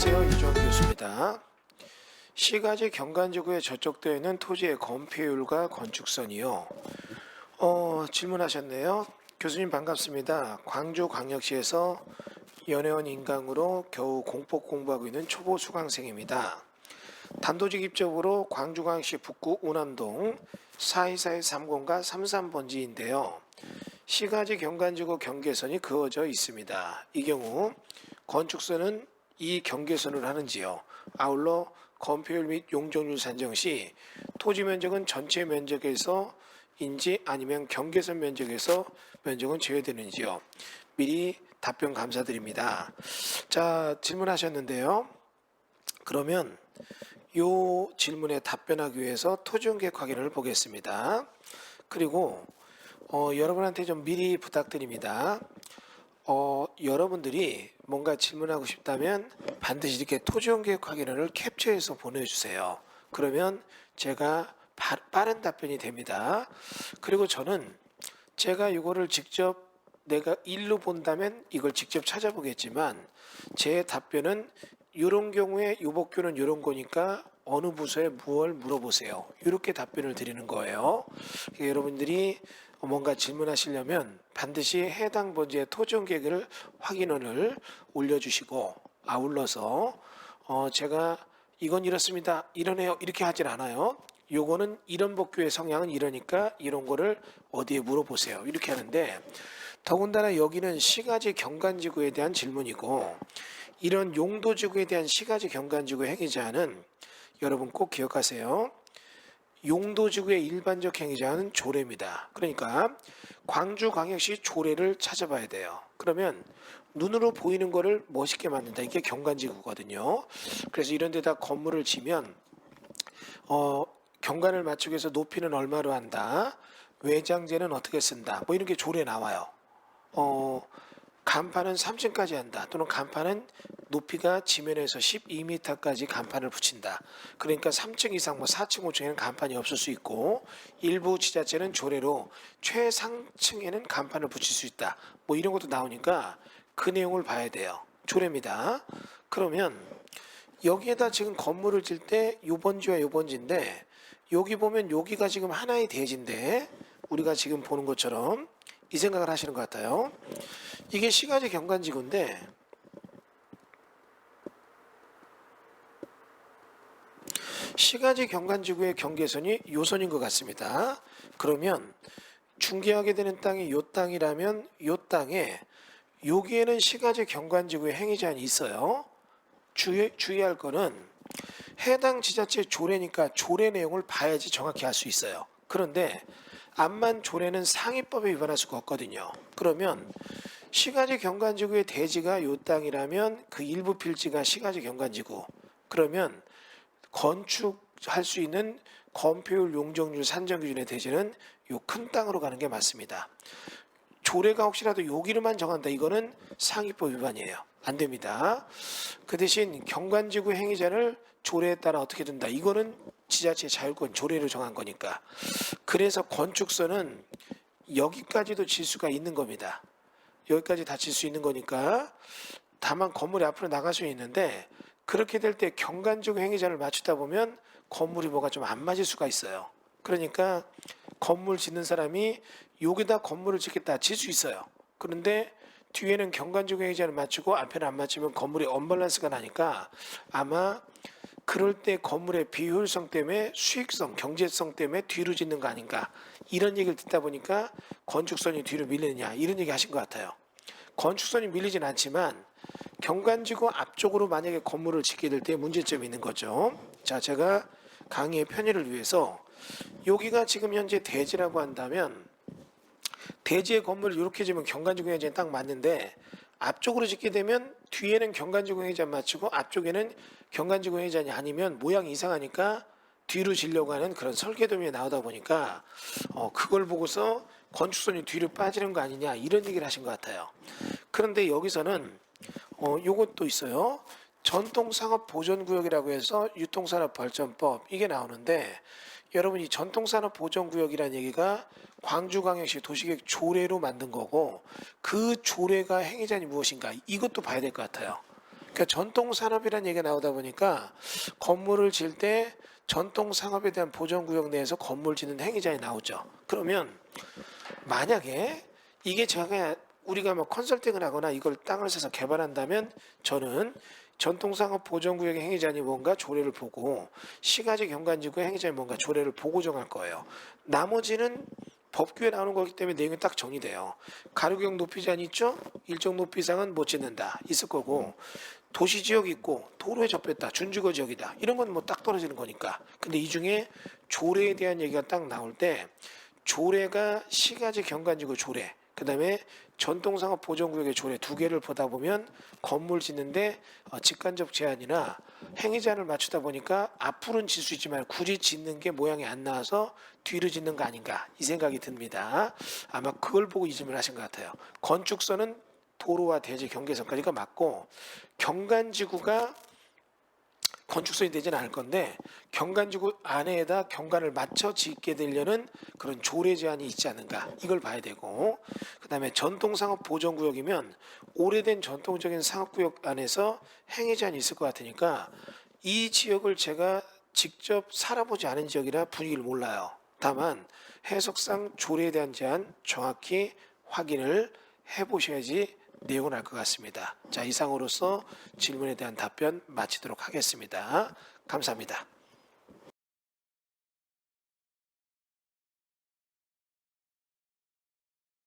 안녕하세요. 유정 교수입니다. 시가지 경관지구에 저촉되어 있는 토지의 건폐율과 건축선이요. 질문하셨네요. 교수님 반갑습니다. 광주광역시에서 연회원 인강으로 겨우 공법 공부하고 있는 초보 수강생입니다. 단도직 입적으로 광주광역시 북구 운암동 424-30과 33번지인데요. 시가지 경관지구 경계선이 그어져 있습니다. 이 경우 건축선은 이 경계선을 하는지요. 아울러 건폐율 및 용적률 산정 시 토지 면적은 전체 면적에서 인지 아니면 경계선 면적에서 면적은 제외되는지요. 미리 답변 감사드립니다. 자, 질문하셨는데요. 그러면 이 질문에 답변하기 위해서 토지용계획 확인을 보겠습니다. 그리고 여러분한테 좀 미리 부탁드립니다. 여러분들이 뭔가 질문하고 싶다면 반드시 이렇게 토지용계획 확인을 캡처해서 보내주세요. 그러면 제가 빠른 답변이 됩니다. 그리고 저는 제가 이거를 직접 내가 일로 본다면 이걸 직접 찾아보겠지만 제 답변은 이런 경우에 요법규는 이런 거니까 어느 부서에 무엇을 물어보세요. 이렇게 답변을 드리는 거예요. 여러분들이 뭔가 질문하시려면 반드시 해당 번지의 토지용계획을 확인원을 올려주시고 아울러서 제가 이건 이렇습니다. 이러네요. 이렇게 하질 않아요. 요거는 이런 법규의 성향은 이러니까 이런 거를 어디에 물어보세요. 이렇게 하는데 더군다나 여기는 시가지 경관지구에 대한 질문이고 이런 용도지구에 대한 시가지 경관지구 행위자는 여러분 꼭 기억하세요. 용도지구의 일반적 행위자는 조례입니다. 그러니까 광주광역시 조례를 찾아봐야 돼요. 그러면 눈으로 보이는 거를 멋있게 만든다. 이게 경관지구거든요. 그래서 이런 데다 건물을 지면 경관을 맞추기 위해서 높이는 얼마로 한다. 외장재는 어떻게 쓴다. 뭐 이런 게 조례 나와요. 간판은 3층까지 한다. 또는 간판은 높이가 지면에서 12m까지 간판을 붙인다. 그러니까 3층 이상 뭐 4층 5층에는 간판이 없을 수 있고 일부 지자체는 조례로 최상층에는 간판을 붙일 수 있다. 뭐 이런 것도 나오니까 그 내용을 봐야 돼요. 조례입니다. 그러면 여기에다 지금 건물을 질 때 요 번지와 요 번지인데 여기 보면 여기가 지금 하나의 대지인데 우리가 지금 보는 것처럼 이 생각을 하시는 것 같아요. 이게 시가지 경관지구인데 시가지 경관지구의 경계선이 요 선인 것 같습니다. 그러면 중개하게 되는 땅이 요 땅이라면 요 땅에 여기에는 시가지 경관지구의 행위제한이 있어요. 주의할 거는 해당 지자체 조례니까 조례 내용을 봐야지 정확히 알 수 있어요. 그런데 암만 조례는 상위법에 위반할 수가 없거든요. 그러면 시가지 경관지구의 대지가 요 땅이라면 그 일부 필지가 시가지 경관지구. 그러면 건축할 수 있는 건폐율, 용적률, 산정기준의 대지는 요 큰 땅으로 가는 게 맞습니다. 조례가 혹시라도 여기로만 정한다. 이거는 상위법 위반이에요. 안 됩니다. 그 대신 경관지구 행위자를 조례에 따라 어떻게 된다. 이거는 지자체 자율권 조례로 정한 거니까. 그래서 건축선은 여기까지도 질 수가 있는 겁니다. 여기까지 다 질 수 있는 거니까 다만 건물이 앞으로 나갈 수 있는데 그렇게 될 때 경관지구 행위자를 맞추다 보면 건물이 뭐가 좀 안 맞을 수가 있어요. 그러니까 건물 짓는 사람이 여기다 건물을 짓겠다 질 수 있어요. 그런데 뒤에는 경관지구 행위자를 맞추고 앞에는 안 맞추면 건물이 언밸런스가 나니까 아마 그럴 때 건물의 비효율성 때문에 수익성, 경제성 때문에 뒤로 짓는 거 아닌가 이런 얘기를 듣다 보니까 건축선이 뒤로 밀리느냐 이런 얘기 하신 것 같아요. 건축선이 밀리진 않지만 경관지구 앞쪽으로 만약에 건물을 짓게 될 때 문제점이 있는 거죠. 자, 제가 강의의 편의를 위해서 여기가 지금 현재 대지라고 한다면 대지의 건물을 이렇게 지면 경관지구 행위자는 딱 맞는데 앞쪽으로 짓게 되면 뒤에는 경관지구 행위자 맞추고 앞쪽에는 경관지구 행위자이 아니면 모양이 이상하니까 뒤로 지려고 하는 그런 설계도면이 나오다 보니까 그걸 보고서 건축선이 뒤로 빠지는 거 아니냐 이런 얘기를 하신 것 같아요. 그런데 여기서는 요것도 있어요. 전통산업보전구역이라고 해서 유통산업발전법 이게 나오는데 여러분 이 전통산업보전구역이라는 얘기가 광주광역시 도시계획 조례로 만든 거고 그 조례가 행위자니 무엇인가 이것도 봐야 될 것 같아요. 그러니까 전통산업이라는 얘기가 나오다 보니까 건물을 질 때 전통산업에 대한 보전구역 내에서 건물 짓는 행위자에 나오죠. 그러면 만약에 이게 제가 우리가 뭐 컨설팅을 하거나 이걸 땅을 사서 개발한다면 저는 전통산업 보전구역의 행위자니 뭔가 조례를 보고 시가지 경관지구의 행위자니 뭔가 조례를 보고 정할 거예요. 나머지는 법규에 나오는 거기 때문에 내용이 딱 정리돼요. 가로경 높이 제한이 있죠? 일정 높이 이상은 못 짓는다 있을 거고, 도시지역이 있고 도로에 접했다 준주거 지역이다 이런 건 뭐 딱 떨어지는 거니까. 근데 이 중에 조례에 대한 얘기가 딱 나올 때 조례가 시가지 경관지구 조례, 그 다음에 전통상업 보전구역의 조례 두 개를 보다 보면 건물 짓는데 직간접 제한이나 행위 제한을 맞추다 보니까 앞으로는 짓 수 있지만 굳이 짓는 게 모양이 안 나와서 뒤로 짓는 거 아닌가 이 생각이 듭니다. 아마 그걸 보고 이 질문을 하신 것 같아요. 건축선은 도로와 대지 경계선까지가 맞고 경관지구가 건축선이 되지는 않을 건데 경관지구 안에다 경관을 맞춰 짓게 되려는 그런 조례 제한이 있지 않는가 이걸 봐야 되고, 그 다음에 전통상업 보전구역이면 오래된 전통적인 상업구역 안에서 행위 제한이 있을 것 같으니까 이 지역을 제가 직접 살아보지 않은 지역이라 분위기를 몰라요. 다만 해석상 조례에 대한 제한 정확히 확인을 해보셔야지 내용을 알 것 같습니다. 자, 이상으로서 질문에 대한 답변 마치도록 하겠습니다. 감사합니다.